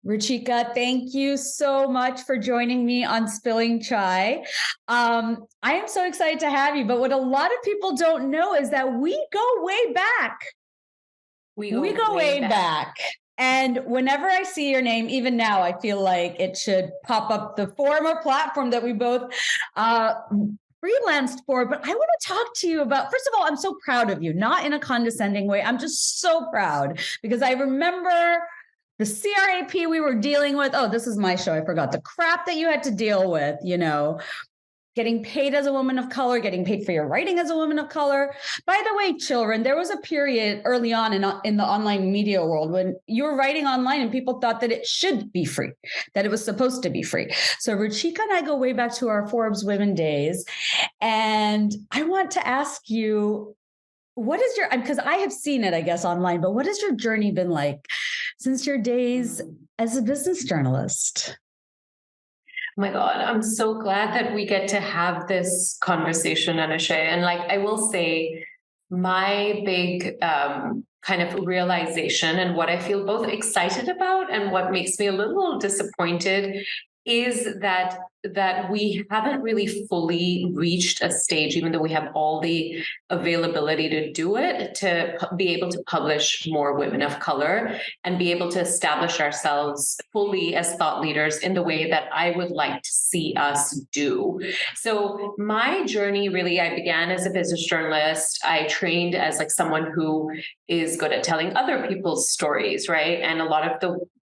Ruchika, thank you so much for joining me on Spilling Chai. I am so excited to have you, but what a lot of people don't know is that we go way back. We go way back. And whenever I see your name, even now, I feel like it should pop up the forum or platform that we both freelanced for. But I want to talk to you about, first of all, I'm so proud of you, not in a condescending way. I'm just so proud because I remember the CRAP we were dealing with. Oh, this is my show. I forgot the crap that you had to deal with, getting paid as a woman of color, getting paid for your writing as a woman of color. By the way, children, there was a period early on in the online media world when you were writing online and people thought that it should be free, that it was supposed to be free. So Ruchika and I go way back to our Forbes Women days. And I want to ask you, what is because I have seen it, I guess, online, but what has your journey been like since your days as a business journalist? Oh my God, I'm so glad that we get to have this conversation, Anushay. And I will say, my big kind of realization and what I feel both excited about and what makes me a little disappointed is that we haven't really fully reached a stage, even though we have all the availability to do it, to be able to publish more women of color and be able to establish ourselves fully as thought leaders in the way that I would like to see us do. So my journey, really, I began as a business journalist. I trained as someone who is good at telling other people's stories, right? And a lot of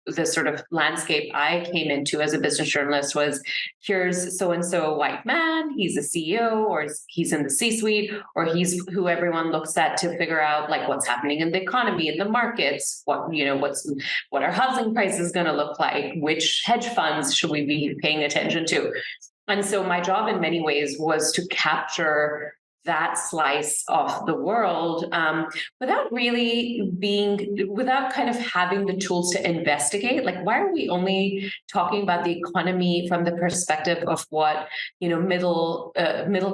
the sort of landscape I came into as a business journalist was, here's so-and-so white man, he's a CEO, or he's in the C-suite, or he's who everyone looks at to figure out what's happening in the economy, in the markets, what our housing price is going to look like, which hedge funds should we be paying attention to. And so my job in many ways was to capture that slice of the world without kind of having the tools to investigate. Why are we only talking about the economy from the perspective of what, middle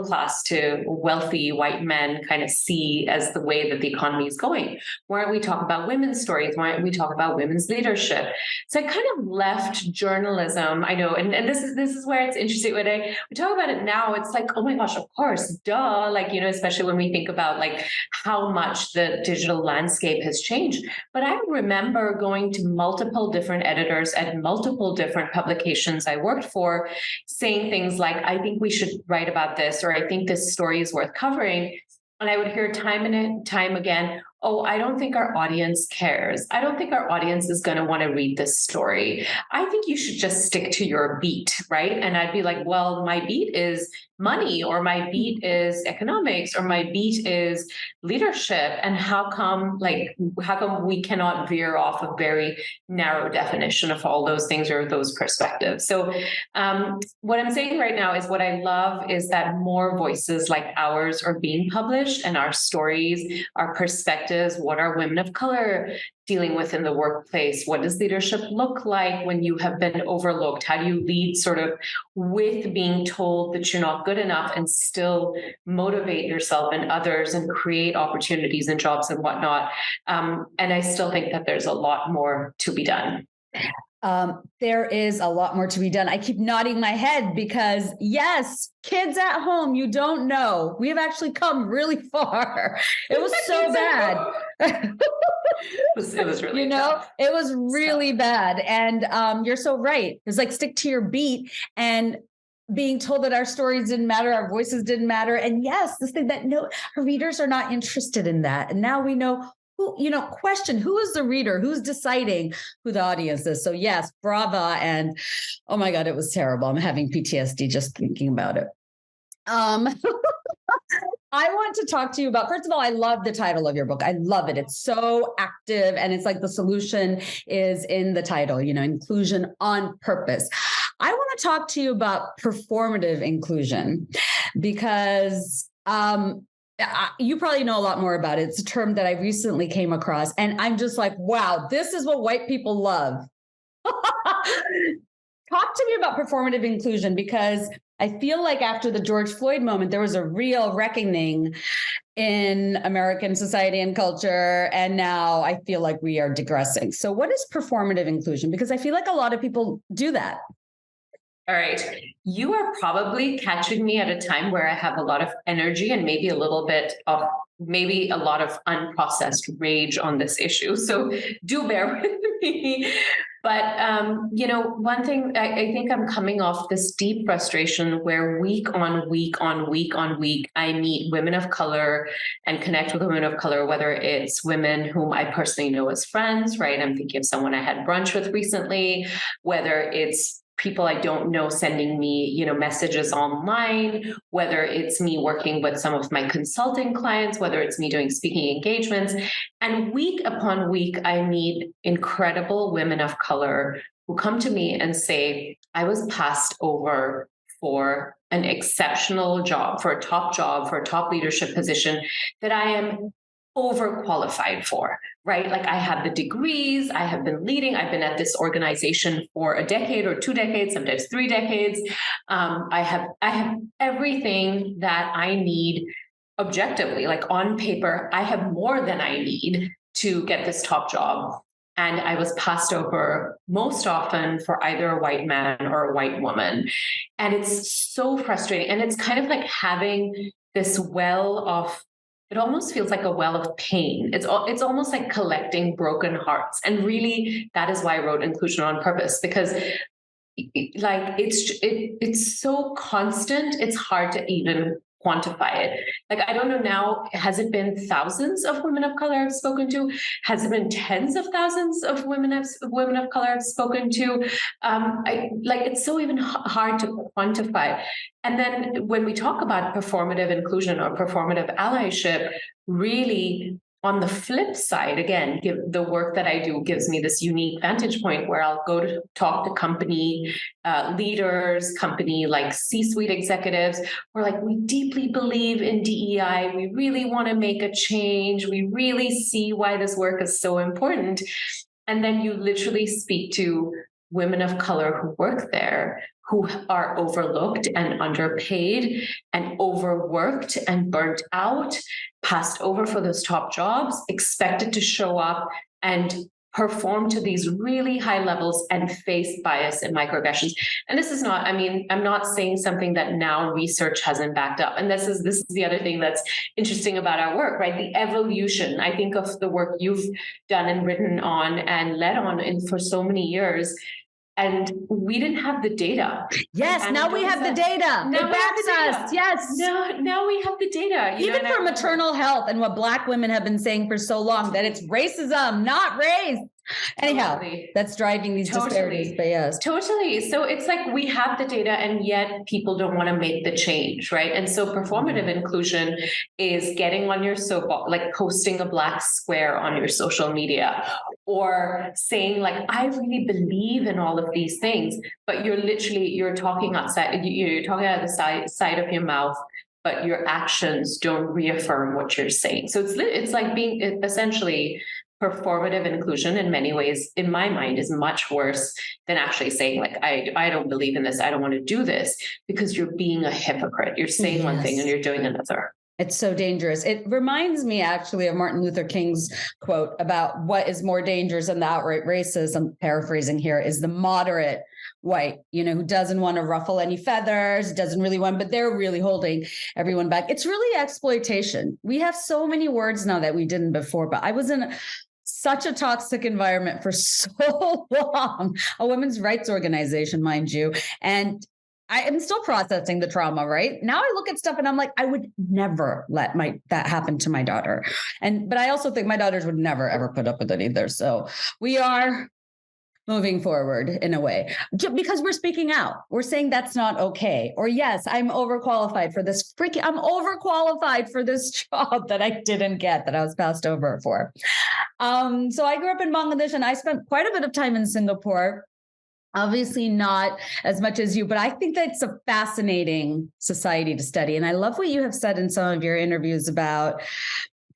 class to wealthy white men kind of see as the way that the economy is going? Why aren't we talking about women's stories? Why aren't we talking about women's leadership? So I kind of left journalism. I know, and this is where it's interesting. When we talk about it now, it's oh my gosh, of course, duh. Especially when we think about how much the digital landscape has changed. But I remember going to multiple different editors at multiple different publications I worked for, saying things like, I think we should write about this, or I think this story is worth covering. And I would hear time and time again, oh, I don't think our audience cares. I don't think our audience is going to want to read this story. I think you should just stick to your beat, right? And I'd be like, well, my beat is money, or my beat is economics, or my beat is leadership. And how come we cannot veer off a very narrow definition of all those things or those perspectives? So what I'm saying right now is what I love is that more voices like ours are being published, and our stories, our perspectives, what are women of color dealing with in the workplace? What does leadership look like when you have been overlooked? How do you lead sort of with being told that you're not good enough and still motivate yourself and others and create opportunities and jobs and whatnot? And I still think that there's a lot more to be done. There is a lot more to be done. I keep nodding my head because yes, kids at home, you don't know. We have actually come really far. It was so bad. It was really tough. It was really bad. And you're so right. It's stick to your beat, and being told that our stories didn't matter, our voices didn't matter. And yes, this thing that our readers are not interested in that. And now we know question who is the reader, who's deciding who the audience is. So yes, brava. And oh my God, it was terrible. I'm having PTSD just thinking about it. I want to talk to you about, first of all, I love the title of your book. I love it. It's so active, and it's the solution is in the title, inclusion on purpose. I want to talk to you about performative inclusion because you probably know a lot more about it. It's a term that I recently came across, and I'm just wow, this is what white people love. Talk to me about performative inclusion, because I feel after the George Floyd moment, there was a real reckoning in American society and culture. And now I feel like we are digressing. So what is performative inclusion? Because I feel like a lot of people do that. All right. You are probably catching me at a time where I have a lot of energy and maybe a lot of unprocessed rage on this issue. So do bear with me. But, one thing I think I'm coming off this deep frustration where week on week on week on week, I meet women of color and connect with women of color, whether it's women whom I personally know as friends, right? I'm thinking of someone I had brunch with recently, whether it's people I don't know sending me, messages online, whether it's me working with some of my consulting clients, whether it's me doing speaking engagements. And week upon week, I meet incredible women of color who come to me and say, I was passed over for an exceptional job, for a top leadership position that I am overqualified for, right? Like I have the degrees, I have been leading, I've been at this organization for a decade or 2 decades, sometimes 3 decades. I have everything that I need objectively, like on paper, I have more than I need to get this top job. And I was passed over most often for either a white man or a white woman. And it's so frustrating. And it's kind of like having this it almost feels like a well of pain. It's almost like collecting broken hearts. And really, that is why I wrote Inclusion on Purpose, because it's so constant, it's hard to even quantify it. Like, I don't know now, has it been thousands of women of color I've spoken to? Has it been tens of thousands of women of color I've spoken to? It's so even hard to quantify. And then when we talk about performative inclusion or performative allyship, really, on the flip side, again, the work that I do gives me this unique vantage point where I'll go to talk to company leaders, company like C-suite executives. We're like, we deeply believe in DEI. We really want to make a change. We really see why this work is so important. And then you literally speak to women of color who work there, who are overlooked and underpaid and overworked and burnt out, passed over for those top jobs, expected to show up and perform to these really high levels and face bias and microaggressions. And this is not, I'm not saying something that now research hasn't backed up. And this is the other thing that's interesting about our work, right? The evolution. I think of the work you've done and written on and led on for so many years. And we didn't have the data. Yes, now we have the data. It backs us. Yes. Now we have the data. Even for maternal health and what Black women have been saying for so long, that it's racism, not race. Anyhow, totally. That's driving these disparities, but yes. Totally. So it's like we have the data and yet people don't want to make the change, right? And so performative inclusion is getting on your soapbox, like posting a black square on your social media or saying like, I really believe in all of these things, but you're talking outside, you're talking out the side of your mouth, but your actions don't reaffirm what you're saying. So it's like being essentially performative inclusion in many ways, in my mind, is much worse than actually saying like, I don't believe in this. I don't want to do this, because you're being a hypocrite. You're saying one thing and you're doing another. It's so dangerous. It reminds me actually of Martin Luther King's quote about what is more dangerous than the outright racism, paraphrasing here, is the moderate white, who doesn't want to ruffle any feathers, doesn't really want, but they're really holding everyone back. It's really exploitation. We have so many words now that we didn't before, but I was in such a toxic environment for so long, a women's rights organization, mind you. And I am still processing the trauma, right? Now I look at stuff and I'm like, I would never let that happen to my daughter. But I also think my daughters would never, ever put up with it either. So we are moving forward in a way, because we're speaking out. We're saying that's not okay. Or yes, I'm overqualified for this I'm overqualified for this job that I didn't get, that I was passed over for. So I grew up in Bangladesh and I spent quite a bit of time in Singapore. Obviously not as much as you, but I think that's a fascinating society to study. And I love what you have said in some of your interviews about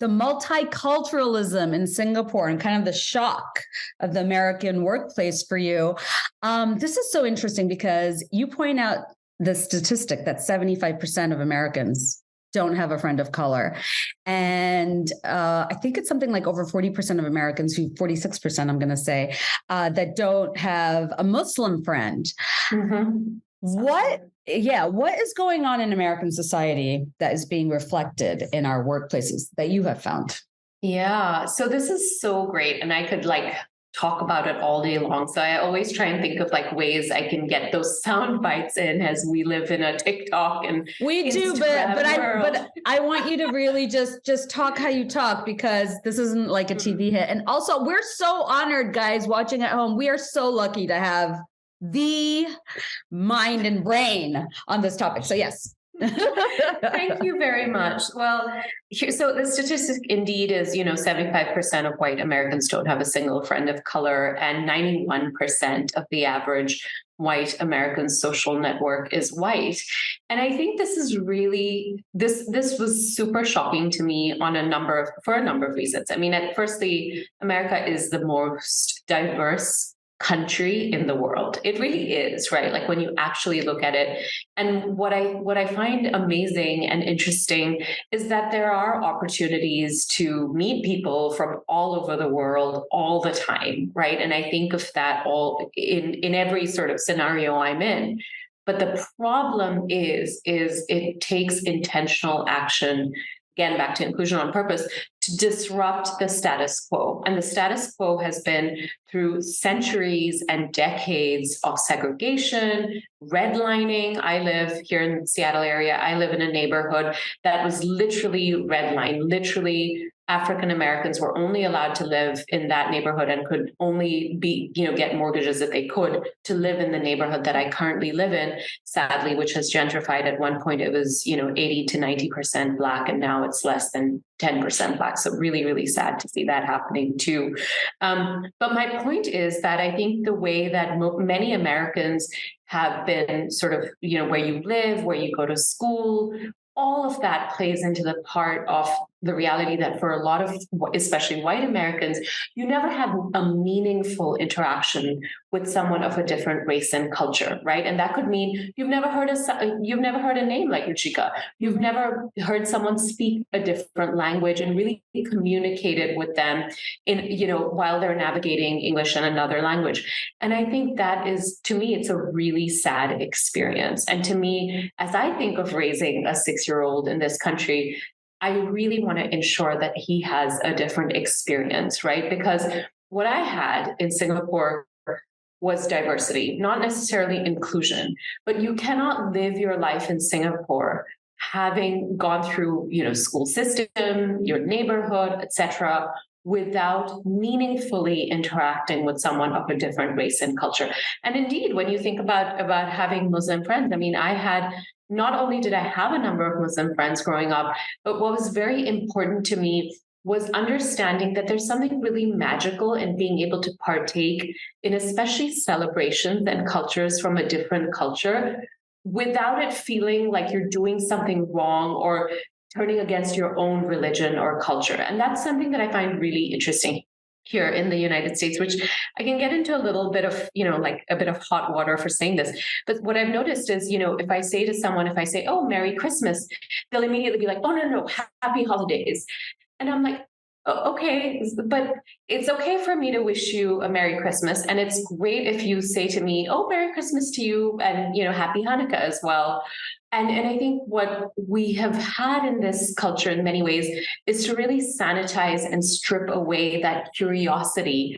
the multiculturalism in Singapore and kind of the shock of the American workplace for you. This is so interesting because you point out the statistic that 75% of Americans don't have a friend of color. And I think it's something like over 40% of Americans, 46%, I'm going to say, that don't have a Muslim friend. Mm-hmm. What is going on in American society that is being reflected in our workplaces that you have found? Yeah. So this is so great. And I could talk about it all day long. So I always try and think of ways I can get those sound bites in as we live in a TikTok and we do, but I want you to really just talk how you talk, because this isn't like a TV hit. And also, we're so honored, guys, watching at home. We are so lucky to have the mind and brain on this topic. So yes. Thank you very much. Well, so the statistic indeed is, 75% of white Americans don't have a single friend of color, and 91% of the average white American social network is white. And I think this is really, this was super shocking to me for a number of reasons. I mean, firstly, America is the most diverse country in the world. It really is, right? When you actually look at it. And what I find amazing and interesting is that there are opportunities to meet people from all over the world all the time, right? And I think of that all in every sort of scenario I'm in. But the problem is it takes intentional action, again, back to inclusion on purpose, to disrupt the status quo. And the status quo has been through centuries and decades of segregation, redlining. I live here in the Seattle area. I live in a neighborhood that was literally redlined. Literally, African Americans were only allowed to live in that neighborhood and could only get mortgages if they could to live in the neighborhood that I currently live in, sadly, which has gentrified. At one point, it was, 80 to 90% Black, and now it's less than 10% Black. So really, really sad to see that happening too. But my point is that I think the way that many Americans have been sort of, where you live, where you go to school, all of that plays into the part of the reality that for a lot of, especially white Americans, you never have a meaningful interaction with someone of a different race and culture, right? And that could mean you've never heard a name like Ruchika. You've never heard someone speak a different language and really communicated with them while they're navigating English and another language. And I think that is, to me, it's a really sad experience. And to me, as I think of raising a 6-year-old in this country, I really want to ensure that he has a different experience, right? Because what I had in Singapore was diversity, not necessarily inclusion, but you cannot live your life in Singapore having gone through, school system, your neighborhood, etc., without meaningfully interacting with someone of a different race and culture. And indeed, when you think about having Muslim friends, I mean, not only did I have a number of Muslim friends growing up, but what was very important to me was understanding that there's something really magical in being able to partake in especially celebrations and cultures from a different culture without it feeling like you're doing something wrong or turning against your own religion or culture. And that's something that I find really interesting here in the United States, which I can get into a little bit of, a bit of hot water for saying this. But what I've noticed is, if I say to someone, oh, Merry Christmas, they'll immediately be like, oh, no, Happy Holidays. And I'm like, oh, okay, but it's okay for me to wish you a Merry Christmas. And it's great if you say to me, oh, Merry Christmas to you, and, Happy Hanukkah as well. And I think what we have had in this culture in many ways is to really sanitize and strip away that curiosity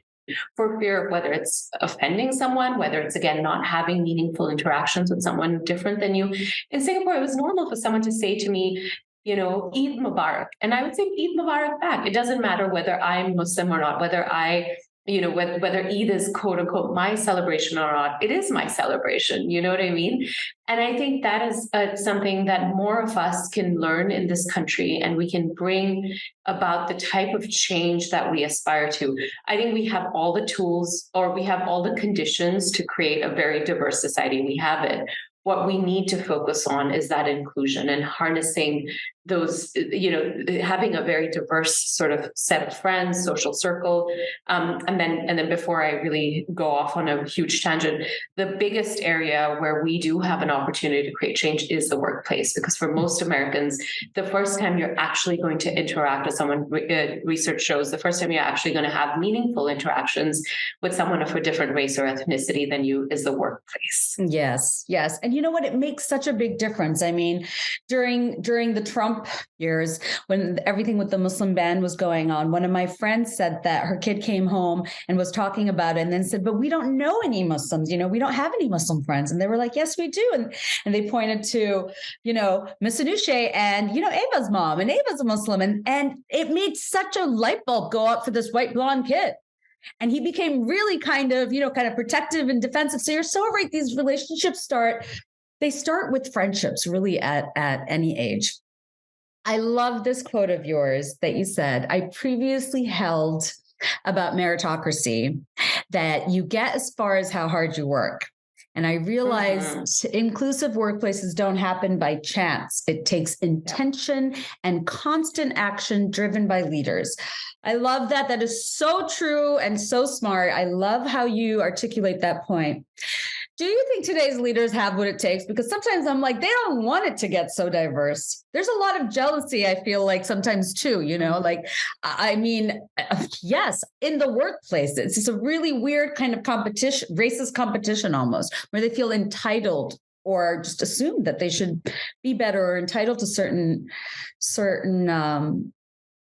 for fear of whether it's offending someone, whether it's, again, not having meaningful interactions with someone different than you. In Singapore, it was normal for someone to say to me, Eid Mubarak. And I would say Eid Mubarak back. It doesn't matter whether I'm Muslim or not, whether whether Eid is quote unquote my celebration or not, it is my celebration. You know what I mean? And I think that is something that more of us can learn in this country, and we can bring about the type of change that we aspire to. I think we have all the tools, or we have all the conditions to create a very diverse society. We have it. What we need to focus on is that inclusion and harnessing those, having a very diverse sort of set of friends, social circle. And then before I really go off on a huge tangent, the biggest area where we do have an opportunity to create change is the workplace, because for most Americans, the first time you're actually going to interact with someone, research shows the first time you're actually going to have meaningful interactions with someone of a different race or ethnicity than you is the workplace. Yes, yes. And you know what? It makes such a big difference. I mean, during the Trump years, when everything with the Muslim ban was going on, one of my friends said that her kid came home and was talking about it and then said, but we don't know any Muslims, we don't have any Muslim friends. And they were like, yes, we do. And they pointed to, Miss Anushay and, Ava's mom, and Ava's a Muslim. And it made such a light bulb go up for this white blonde kid. And he became really kind of protective and defensive. So you're so right. These relationships start with friendships really at any age. I love this quote of yours that you said, I previously held about meritocracy, that you get as far as how hard you work. And I realized inclusive workplaces don't happen by chance. It takes intention and constant action driven by leaders. I love that. That is so true and so smart. I love how you articulate that point. Do you think today's leaders have what it takes? Because sometimes I'm like, they don't want it to get so diverse. There's a lot of jealousy, I feel like sometimes too, yes, in the workplace, it's just a really weird kind of competition, racist competition almost, where they feel entitled or just assume that they should be better or entitled to certain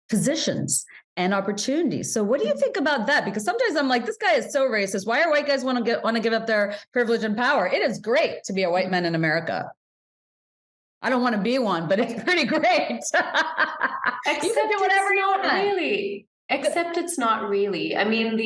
positions and opportunities. So what do you think about that? Because sometimes I'm like, this guy is so racist. Why are white guys want to give up their privilege and power? It is great to be a white man in America. I don't want to be one, but it's pretty great. You can do whatever you want. Really. Except it's not really. I mean,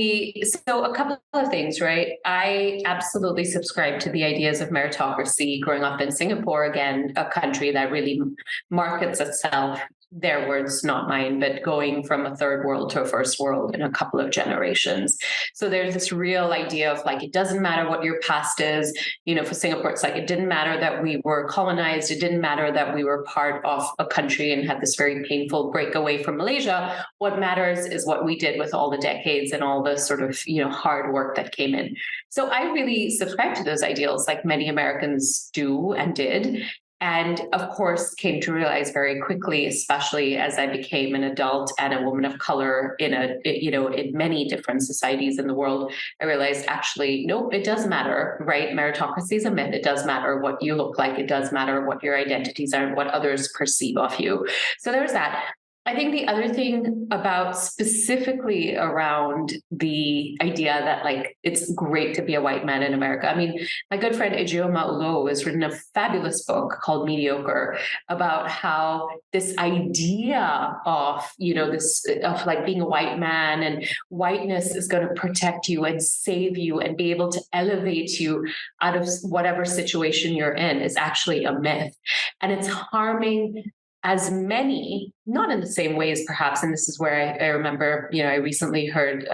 so a couple of things, right? I absolutely subscribe to the ideas of meritocracy growing up in Singapore, again, a country that really markets itself, their words, not mine, but going from a third world to a first world in a couple of generations. So there's this real idea of like, it doesn't matter what your past is. For Singapore, it's like, it didn't matter that we were colonized. It didn't matter that we were part of a country and had this very painful breakaway from Malaysia. What matters is what we did with all the decades and all the sort of, hard work that came in. So I really subscribe to those ideals, like many Americans do and did. And of course, came to realize very quickly, especially as I became an adult and a woman of color in many different societies in the world, I realized actually, nope, it does matter, right? Meritocracy is a myth. It does matter what you look like. It does matter what your identities are and what others perceive of you. So there's that. I think the other thing about specifically around the idea that like it's great to be a white man in America. I mean, my good friend Ijeoma Ulo has written a fabulous book called Mediocre about how this idea of, this of like being a white man and whiteness is going to protect you and save you and be able to elevate you out of whatever situation you're in is actually a myth. And it's harming as many, not in the same ways, perhaps. And this is where I remember, I recently heard,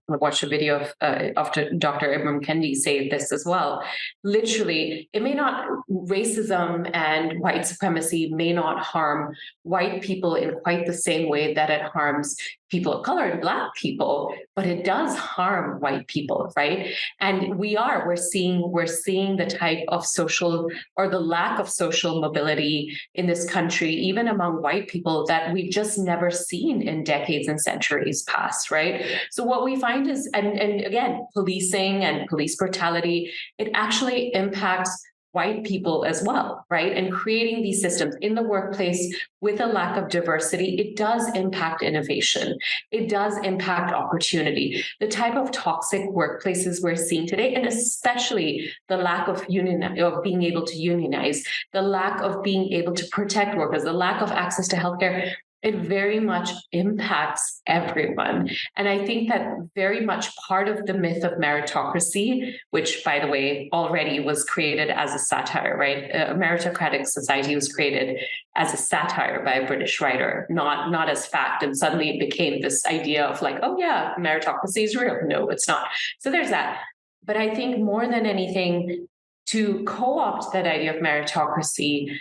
watched a video of Dr. Ibram Kendi say this as well. Literally, it may not, racism and white supremacy may not harm white people in quite the same way that it harms people of color and Black people, but it does harm white people, right? And we're seeing the type of social or the lack of social mobility in this country, even among white people, that we've just never seen in decades and centuries past, right? So what we find is, and again, policing and police brutality, it actually impacts white people as well, right? And creating these systems in the workplace with a lack of diversity, it does impact innovation. It does impact opportunity. The type of toxic workplaces we're seeing today, and especially the lack of being able to unionize, the lack of being able to protect workers, the lack of access to healthcare, it very much impacts everyone. And I think that very much part of the myth of meritocracy, which, by the way, already was created as a satire, right? A meritocratic society was created as a satire by a British writer, not as fact. And suddenly it became this idea of like, oh yeah, meritocracy is real. No, it's not. So there's that. But I think more than anything, to co-opt that idea of meritocracy,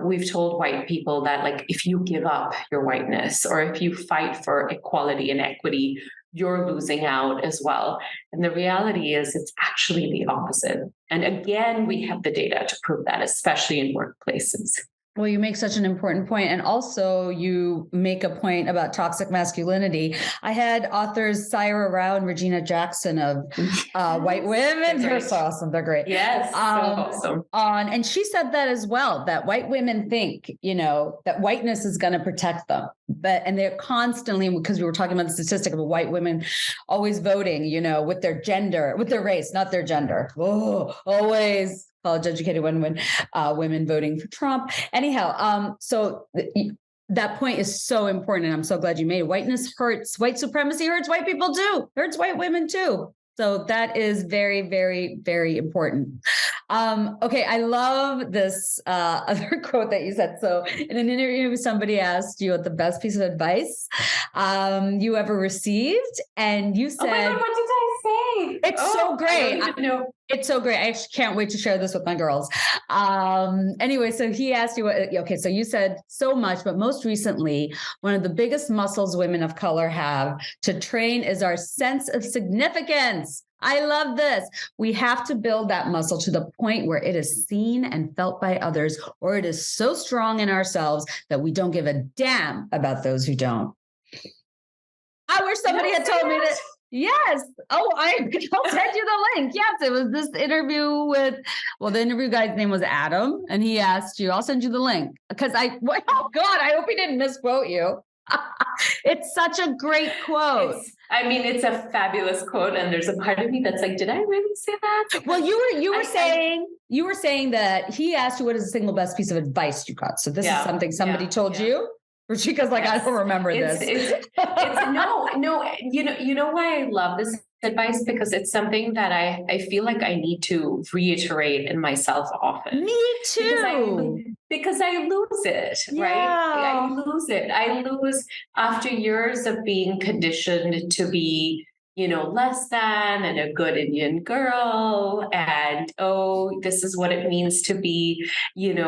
we've told white people that, like, if you give up your whiteness or if you fight for equality and equity, you're losing out as well. And the reality is it's actually the opposite. And again, we have the data to prove that, especially in workplaces. Well, you make such an important point. And also you make a point about toxic masculinity. I had authors Syra Rao and Regina Jackson of White Women. They're so awesome. They're great. Yes. So awesome. And she said that as well, that white women think, that whiteness is going to protect them. And they're constantly, because we were talking about the statistic of white women always voting, with their gender, with their race, not their gender. Oh, always. College educated women voting for Trump. Anyhow, so that point is so important. And I'm so glad you made it. Whiteness hurts. White supremacy hurts white people too. Hurts white women too. So that is very, very, very important. Okay, I love this other quote that you said. So in an interview, somebody asked you what the best piece of advice you ever received. And you said, "Oh my God, what did I say? It's so great. I don't even know. It's so great. I actually can't wait to share this with my girls. Anyway, so he asked you, okay, so you said so much, but most recently, one of the biggest muscles women of color have to train is our sense of significance. I love this. We have to build that muscle to the point where it is seen and felt by others, or it is so strong in ourselves that we don't give a damn about those who don't." I wish somebody had told me that. Yes. Oh, I'll send you the link. Yes, it was this interview with, the interview guy's name was Adam, and he asked you, I'll send you the link. Because oh God, I hope he didn't misquote you. It's such a great quote. It's a fabulous quote. And there's a part of me that's like, did I really say that? Well, you were saying that he asked you what is the single best piece of advice you got. So this is something somebody told you. Ruchika's like, yes. I don't remember this. No. You know why I love this advice? Because it's something that I feel like I need to reiterate in myself often. Me too. Because I lose it, right? I lose it. I lose after years of being conditioned to be, less than and a good Indian girl. And, this is what it means to be, truly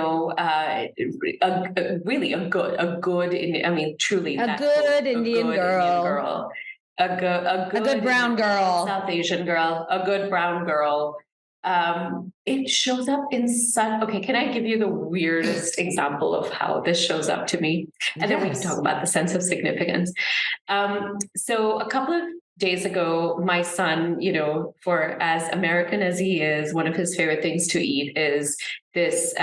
a good Indian girl. A good brown girl, South Asian girl, a good brown girl. It shows up in okay, can I give you the weirdest example of how this shows up to me? And then we can talk about the sense of significance. So a couple of days ago, my son, for as American as he is, one of his favorite things to eat is this,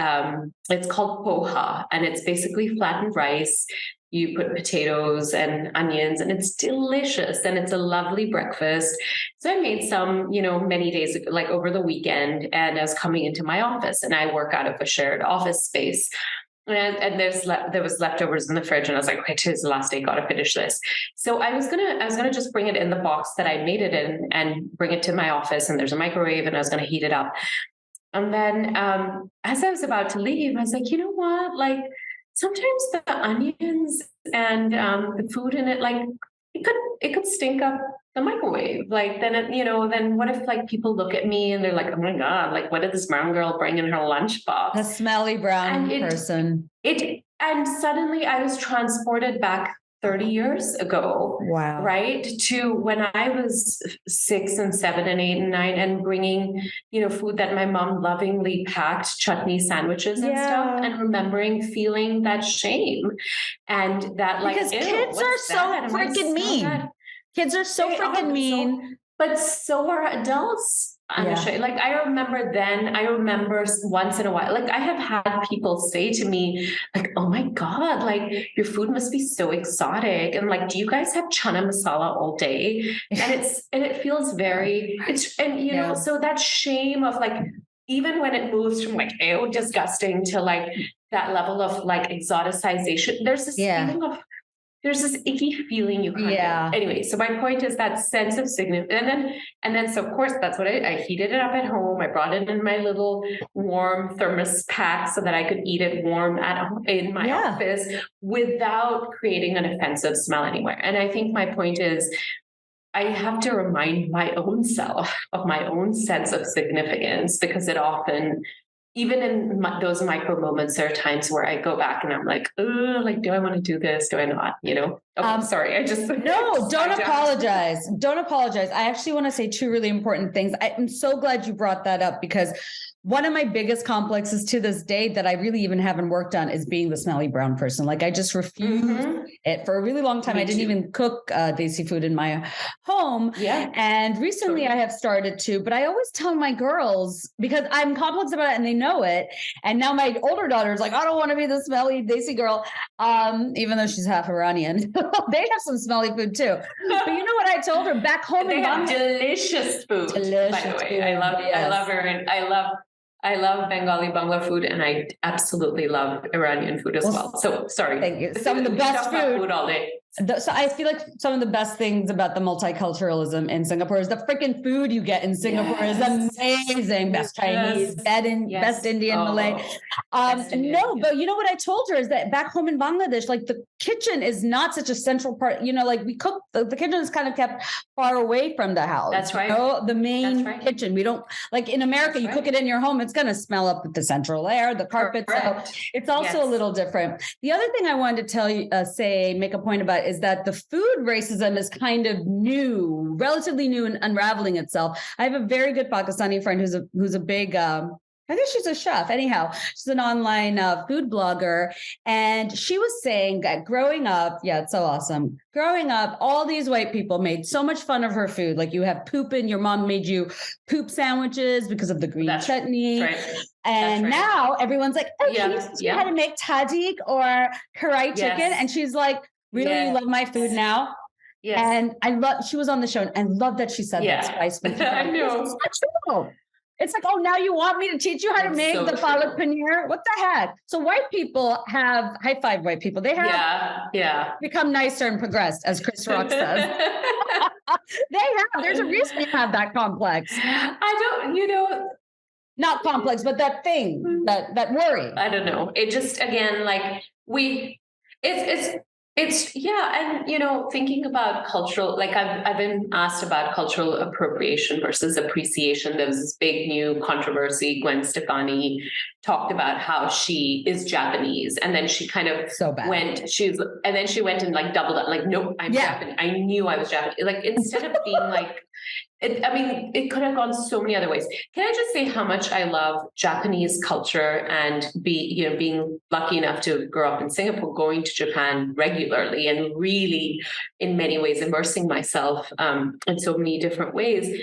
it's called poha, and it's basically flattened rice. You put potatoes and onions, and it's delicious. And it's a lovely breakfast. So I made some, many days ago, like over the weekend, and I was coming into my office, and I work out of a shared office space. And there was leftovers in the fridge, and I was like, okay, today's the last day, gotta finish this. So I was gonna just bring it in the box that I made it in and bring it to my office, and there's a microwave, and I was gonna heat it up. And then as I was about to leave, I was like, you know what? Like, sometimes the onions and the food in it, like it could stink up the microwave. Like then what if like people look at me and they're like, oh my God, like what did this brown girl bring in her lunchbox? A smelly brown person. And suddenly I was transported back 30 years ago. Wow. Right. To when I was 6 and 7 and 8 and 9 and bringing, food that my mom lovingly packed, chutney sandwiches and stuff, and remembering feeling that shame and that like, because kids are so freaking mean. Kids are so freaking mean. But so are adults. Anushay. Like I remember once in a while, like I have had people say to me like, oh my God, like your food must be so exotic. And like, do you guys have chana masala all day? And it feels very, so that shame of like, even when it moves from like, ew, disgusting to like that level of like exoticization, there's this feeling of, there's this icky feeling you can't get. Anyway, so my point is that sense of significance. And then, so of course, that's what I heated it up at home. I brought it in my little warm thermos pack so that I could eat it warm in my office without creating an offensive smell anywhere. And I think my point is, I have to remind my own self of my own sense of significance, because it often even in those micro moments, there are times where I go back and I'm like, oh, like, do I want to do this? Do I not? You know? Okay, sorry. I just no, don't apologize. Don't apologize. I actually want to say two really important things. I'm so glad you brought that up, because one of my biggest complexes to this day that I really even haven't worked on is being the smelly brown person. Like, I just refused it for a really long time. I didn't even cook desi food in my home. Yeah. And recently I have started to, but I always tell my girls, because I'm complex about it and they know it. And now my older daughter is like, I don't want to be the smelly desi girl. Even though she's half Iranian. They have some smelly food too. But you know what I told her back home? They have delicious food. Delicious by the way. Food. I love her, and I love Bengali Bangla food, and I absolutely love Iranian food as well. So sorry. Thank you. Some of the best food all day. So I feel like some of the best things about the multiculturalism in Singapore is the freaking food you get in Singapore is amazing. Best Chinese, best Indian, Malay. No, but you know what I told her is that back home in Bangladesh, like the kitchen is not such a central part. You know, like we cook, the kitchen is kind of kept far away from the house. That's right. You know? The main kitchen. We don't, like in America, you cook it in your home, it's going to smell up with the central air, the carpet. So it's also a little different. The other thing I wanted to tell you, make a point about is that the food racism is kind of new, relatively new and unraveling itself. I have a very good Pakistani friend who's a big, I think she's a chef. Anyhow, she's an online food blogger. And she was saying that growing up, it's so awesome. Growing up, all these white people made so much fun of her food. Like you have poop and your mom made you poop sandwiches because of the green chutney. That's right. And now everyone's like, oh, can you teach me how to make tahdig or karai chicken? And she's like, really, you love my food now? Yes. And she was on the show and I love that she said that spice. I know. It's not true. It's like, oh, now you want me to teach you how to make the palak paneer? What the heck? So white people have, high five white people. They have become nicer and progressed, as Chris Rock says. They have. There's a reason they have that complex. Not complex, but that thing, that worry. I don't know. It just, again, like and thinking about cultural, like I've been asked about cultural appropriation versus appreciation. There was this big new controversy. Gwen Stefani talked about how she is Japanese, and then she kind of went and like doubled up, like, nope, I'm Japanese. I knew I was Japanese. Like, instead of being like, it could have gone so many other ways. Can I just say how much I love Japanese culture and being lucky enough to grow up in Singapore, going to Japan regularly, and really, in many ways, immersing myself in so many different ways.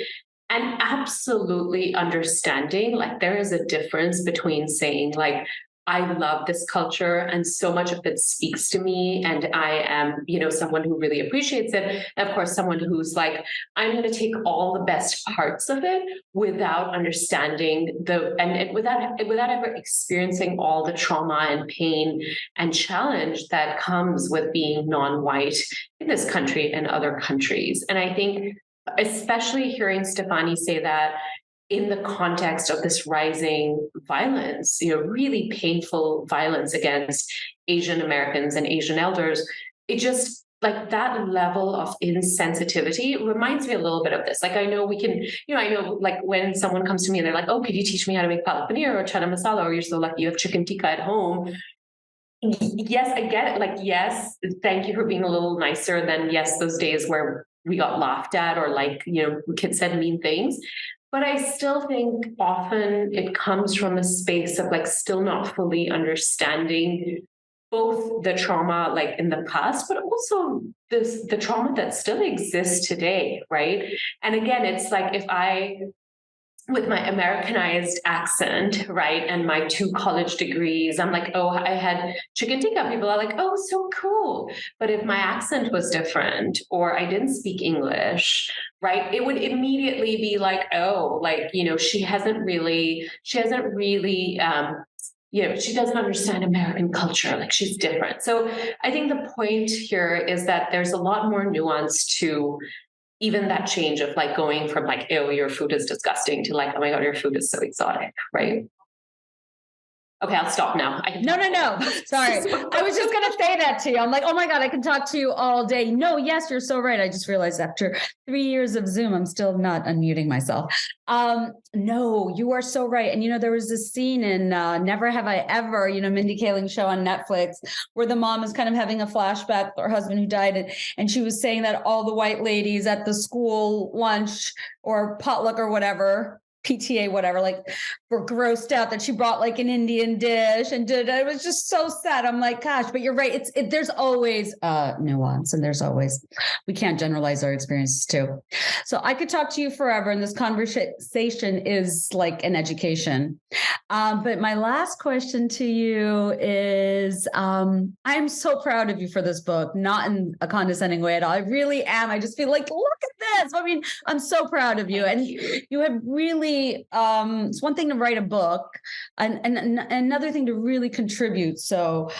And absolutely understanding, like, there is a difference between saying, like, I love this culture and so much of it speaks to me, and I am, someone who really appreciates it. And of course, someone who's like, I'm going to take all the best parts of it without understanding without ever experiencing all the trauma and pain and challenge that comes with being non-white in this country and other countries. And I think, especially hearing Stefani say that in the context of this rising violence, really painful violence against Asian Americans and Asian elders, it just, like, that level of insensitivity reminds me a little bit of this. Like, I know like when someone comes to me and they're like, oh, could you teach me how to make palak paneer or chana masala, or you're so lucky you have chicken tikka at home. Yes, I get it. Like, yes, thank you for being a little nicer than, those days where we got laughed at, or like, kids said mean things. But I still think often it comes from a space of, like, still not fully understanding both the trauma, like, in the past, but also the trauma that still exists today, right? And again, it's like, if I, with my Americanized accent, right, and my 2 college degrees, I'm like, oh, I had chicken tikka. People are like, oh, so cool. But if my accent was different, or I didn't speak English, right, it would immediately be like, oh, like, she doesn't understand American culture. Like, she's different. So I think the point here is that there's a lot more nuance to even that change of, like, going from, like, oh, your food is disgusting, to, like, oh my God, your food is so exotic, right? Okay, I'll stop now. No. Sorry. I was just going to say that to you. I'm like, oh my God, I can talk to you all day. No, yes, you're so right. I just realized after 3 years of Zoom, I'm still not unmuting myself. No, you are so right. And, there was this scene in Never Have I Ever, Mindy Kaling's show on Netflix, where the mom is kind of having a flashback to her husband who died. And she was saying that all the white ladies at the school lunch or potluck or whatever, PTA, whatever, like were grossed out that she brought like an Indian dish and it was just so sad. I'm like, gosh, but you're right. There's always nuance, and we can't generalize our experiences too. So I could talk to you forever, and this conversation is like an education. But my last question to you is, I'm so proud of you for this book, not in a condescending way at all. I really am. I just feel like, look at this. I mean, I'm so proud of you. You have really, it's one thing to write a book and another thing to really contribute. So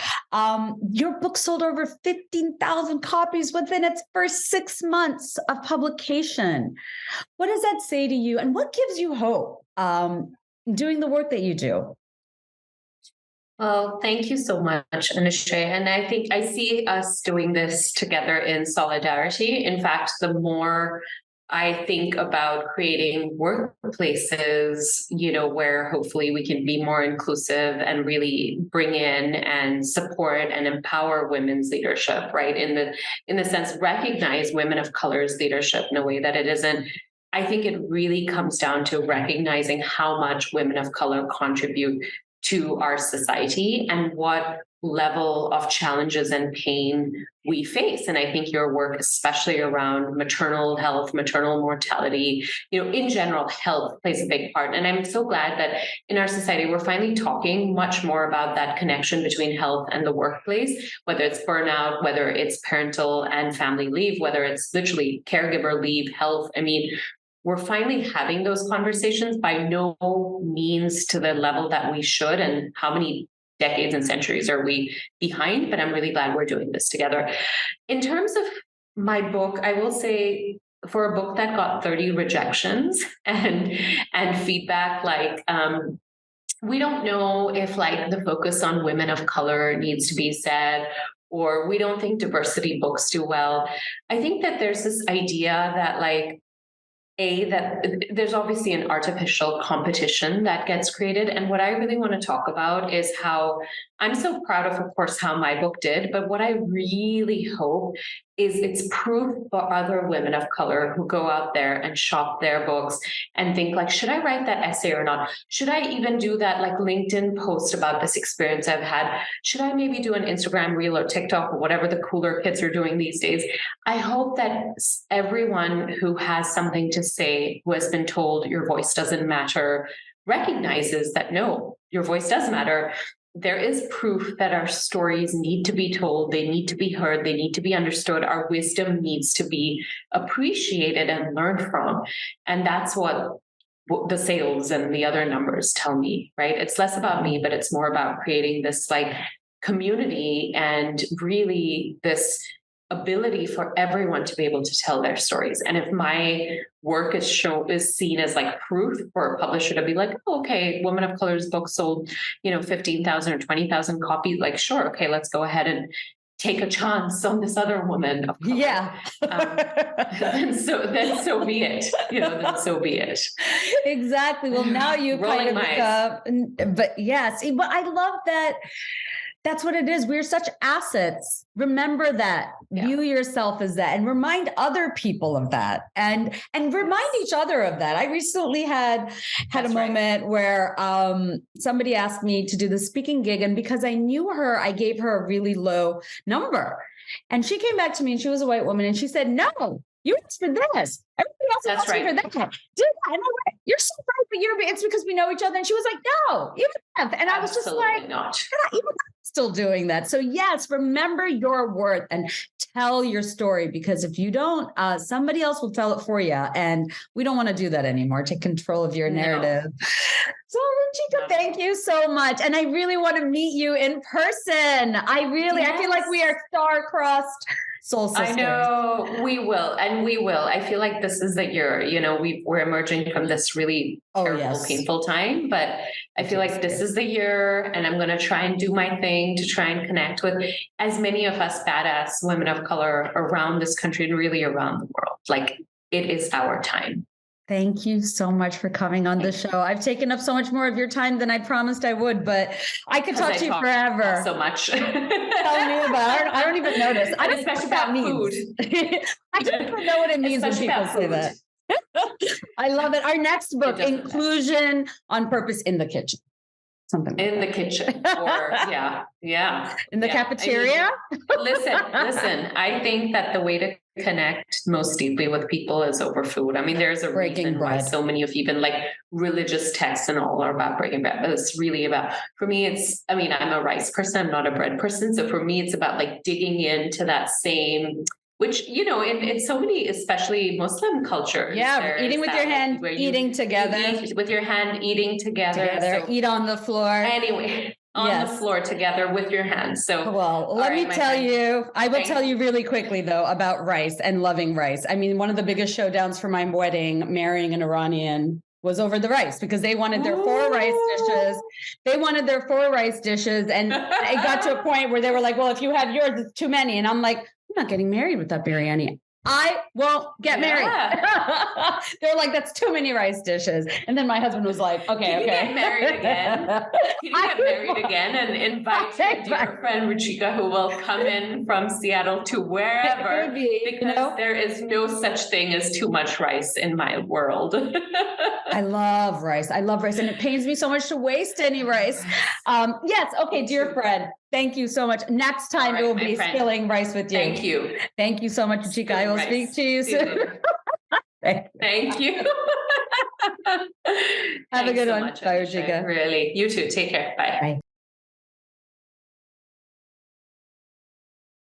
your book sold over 15,000 copies within its first 6 months of publication. What does that say to you? And what gives you hope doing the work that you do? Well, thank you so much, Anushay. And I think I see us doing this together in solidarity. In fact, the more I think about creating workplaces, where hopefully we can be more inclusive and really bring in and support and empower women's leadership, right? In the sense, recognize women of color's leadership in a way that it isn't. I think it really comes down to recognizing how much women of color contribute to our society and what level of challenges and pain we face. And I think your work, especially around maternal health, maternal mortality, in general, health plays a big part. And I'm so glad that in our society, we're finally talking much more about that connection between health and the workplace, whether it's burnout, whether it's parental and family leave, whether it's literally caregiver leave, health. I mean, we're finally having those conversations, by no means to the level that we should, and how many decades and centuries are we behind, but I'm really glad we're doing this together. In terms of my book, I will say, for a book that got 30 rejections and feedback, we don't know if the focus on women of color needs to be said, or we don't think diversity books do well. I think that there's this idea that that there's obviously an artificial competition that gets created. And what I really want to talk about is how I'm so proud of course, how my book did. But what I really hope is it's proof for other women of color who go out there and shop their books and think should I write that essay or not? Should I even do that LinkedIn post about this experience I've had? Should I maybe do an Instagram reel or TikTok or whatever the cooler kids are doing these days? I hope that everyone who has something to say, who has been told your voice doesn't matter, recognizes that no, your voice does matter. There is proof that our stories need to be told, they need to be heard, they need to be understood. Our wisdom needs to be appreciated and learned from. And that's what the sales and the other numbers tell me, right? It's less about me, but it's more about creating this community and really this ability for everyone to be able to tell their stories. And if my work is seen as proof for a publisher to be oh, okay, woman of color's book sold 15,000 or 20,000 copies, sure, okay, let's go ahead and take a chance on this other woman of color. Yeah. then so be it. Then so be it. Exactly. Well, now you Rolling but yes, but I love that. That's what it is. We're such assets. Remember that. Yeah. View yourself as that, and remind other people of that, and remind each other of that. I recently had a moment where somebody asked me to do the speaking gig, and because I knew her, I gave her a really low number. And she came back to me, and she was a white woman, and she said, "No, you asked for this. Everybody else asked for that. Do that." And I'm like, "You're so right, but it's because we know each other." And she was like, "No, you have." And I was just like, not. Yeah, even still doing that. So yes, remember your worth and tell your story, because if you don't, somebody else will tell it for you. And we don't want to do that anymore. Take control of your narrative. No. So Ruchika, thank you so much. And I really want to meet you in person. I feel like we are star-crossed soul sisters. I know we will. And we will. I feel like this is the year, we're emerging from this really terrible, painful time. But I feel like this is the year, and I'm going to try and do my thing to try and connect with as many of us badass women of color around this country and really around the world. Like, it is our time. Thank you so much for coming on the show. I've taken up so much more of your time than I promised I would, but I could talk to you forever. So much. Tell me about it. I don't even notice. I don't know what that means. I don't even know what it means when people say that. I love it. Our next book, Inclusion on Purpose in the Kitchen. Something like in the kitchen, or in the cafeteria. I mean, listen. I think that the way to connect most deeply with people is over food. I mean, there's a reason why so many of even like religious texts and all are about breaking bread, but it's really about, for me, I'm a rice person, I'm not a bread person. So for me, it's about like digging into that same, which, in so many, especially Muslim cultures. Yeah, eating with your hand, eating together. Eat with your hand, eating together. So, eat on the floor. Anyway, on the floor together with your hands. So, well, let me tell you, I will tell you really quickly, though, about rice and loving rice. I mean, one of the biggest showdowns for my wedding, marrying an Iranian, was over the rice, because they wanted their 4 rice dishes. And it got to a point where they were like, well, if you have yours, it's too many. And I'm like, I'm not getting married with that biryani. I won't get married. They're like, that's too many rice dishes. And then my husband was like, okay. Get married again? Can you get married again and invite your dear friend Ruchika, who will come in from Seattle to wherever? Because there is no such thing as too much rice in my world. I love rice. And it pains me so much to waste any rice. Yes. Okay, dear friend. Thank you so much. Next time it will be spilling rice with you. Thank you. Thank you so much, Ruchika. I will speak to you soon. Thank you. Have a good one. Bye, Ruchika. Really. You too. Take care. Bye. Bye.